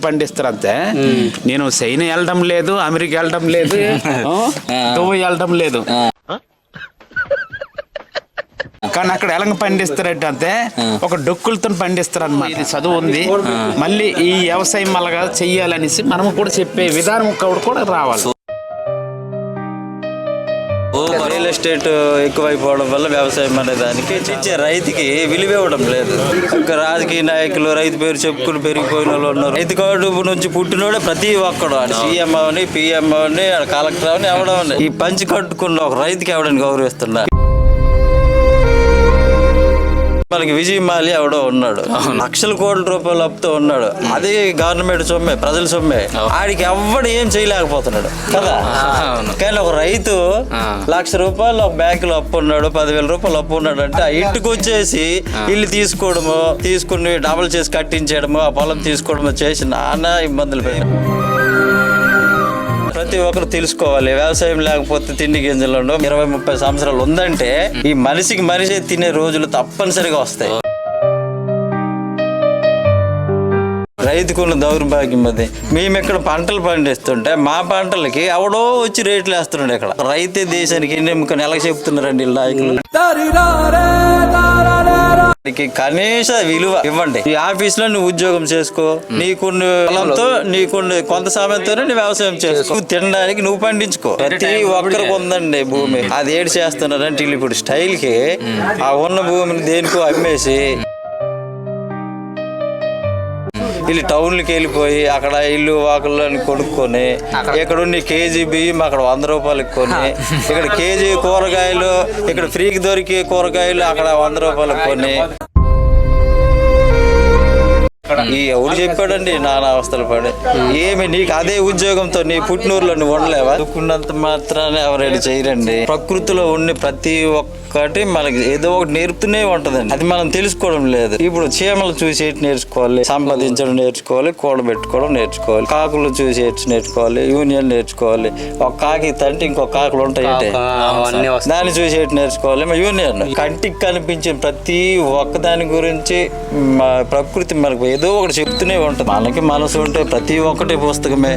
పండిస్తారు అంతే. నేను చైనా వెళ్ళడం లేదు, అమెరికా వెళ్ళడం లేదు, దుబాయ్ వెళ్ళడం లేదు, కానీ అక్కడ ఎలాగ పండిస్తారంటే అంతే ఒక డొక్కులతో పండిస్తారు అన్నమాట. ఇది చదువు ఉంది, మళ్ళీ ఈ వ్యవసాయం అలాగా చెయ్యాలనేసి మనము కూడా చెప్పే విధానం కూడా రావాలి. రియల్ ఎస్టేట్ ఎక్కువైపోవడం వల్ల వ్యవసాయం అనే దానికి ఇచ్చే రైతుకి విలువ ఇవ్వడం లేదు. రాజకీయ నాయకులు రైతు పేరు చెప్పుకుని పెరిగిపోయిన వాళ్ళు ఉన్నారు. రైతు కడుపు నుంచి పుట్టినోడే ప్రతి ఒక్కడు సీఎం అవని, పిఎం అవని, కలెక్టర్ అవని ఎవడవని ఈ పంచి కట్టుకున్న ఒక రైతుకి ఎవడని గౌరవిస్తున్నారు. మనకి విజయ్ మాలి ఎవడో ఉన్నాడు, లక్షల కోట్ల రూపాయలు అప్పుతో ఉన్నాడు. అది గవర్నమెంట్ సొమ్మే, ప్రజల సొమ్మే. ఆడికి ఎవడు ఏం చేయలేకపోతున్నాడు కదా. కానీ ఒక రైతు ₹1,00,000 ఒక బ్యాంకులో అప్పు ఉన్నాడు, 10,000 రూపాయలు అప్పు ఉన్నాడు అంటే ఆ ఇంటికి వచ్చేసి ఇల్లు తీసుకోవడము, తీసుకుని డబుల్ చేసి కట్టించేయడము, ఆ పొలం తీసుకోవడము చేసి నానా ఇబ్బందులు పెట్టారు. ప్రతి ఒక్కరు తెలుసుకోవాలి, వ్యవసాయం లేకపోతే తిండి గింజలు ఉండవు. 20-30 సంవత్సరాలు ఉందంటే ఈ మనిషికి మనిషి తినే రోజులు తప్పనిసరిగా వస్తాయి. రైతుకున్న దౌర్భాగ్యం అది. మేము ఇక్కడ పంటలు పండిస్తుంటే మా పంటలకి ఎవడో వచ్చి రేట్లు వేస్తున్నాడు. ఇక్కడ రైతే దేశానికి ఎన్నికని ఎలా చెప్తున్నారండి నాయకులు? కనీస విలువ ఇవ్వండి. ఈ ఆఫీస్ లో నువ్వు ఉద్యోగం చేసుకో, నీకున్న పొలంతో నీకున్న కొంత సమయంతోనే నువ్వు వ్యవసాయం చేసుకో, నువ్వు తినడానికి నువ్వు పండించుకో. ప్రతి ఒక్కరికి ఉందండి భూమి. అది ఏడు చేస్తున్నారంటే వీళ్ళు ఇప్పుడు స్టైల్ కి ఆ ఉన్న భూమిని దేనికో అమ్మేసి వీళ్ళు టౌన్లకి వెళ్ళిపోయి అక్కడ ఇల్లు వాకులని కొనుక్కొని ఇక్కడ ఉన్న కేజీ బియ్యం అక్కడ ₹100 కొని, ఇక్కడ కేజీ కూరగాయలు ఇక్కడ ఫ్రీకి దొరికే కూరగాయలు అక్కడ ₹100 కొని. ఈ ఎవడు చెప్పాడండి నానా అవస్థలు పడి? ఏమి నీకు అదే ఉద్యోగంతో నీ పుట్టినూరులో నువ్వు ఉండలేవా? అనుకున్నంత మాత్రాన్ని ఎవరైనా చేయరండి. ప్రకృతిలో ఉండి ప్రతి ఒక్కటి మనకి ఏదో ఒకటి నేర్పుతూనే ఉంటదండి. అది మనం తెలుసుకోవడం లేదు. ఇప్పుడు చీమలు చూసి నేర్చుకోవాలి, సంపాదించడం నేర్చుకోవాలి, కూడబెట్టుకోవడం నేర్చుకోవాలి, కాకులు చూసి నేర్చుకోవాలి, యూనియన్ నేర్చుకోవాలి. ఒక కాకి తంటే ఇంకొక కాకులు ఉంటాయి, దాన్ని చూసి నేర్చుకోవాలి యూనియన్. కంటికి కనిపించిన ప్రతి ఒక్కదాని గురించి ప్రకృతి మనకు ఏదో ఒకటి చెప్తూనే ఉంటుంది. మనకి మనసు ఉంటే ప్రతి ఒక్కటి పుస్తకమే.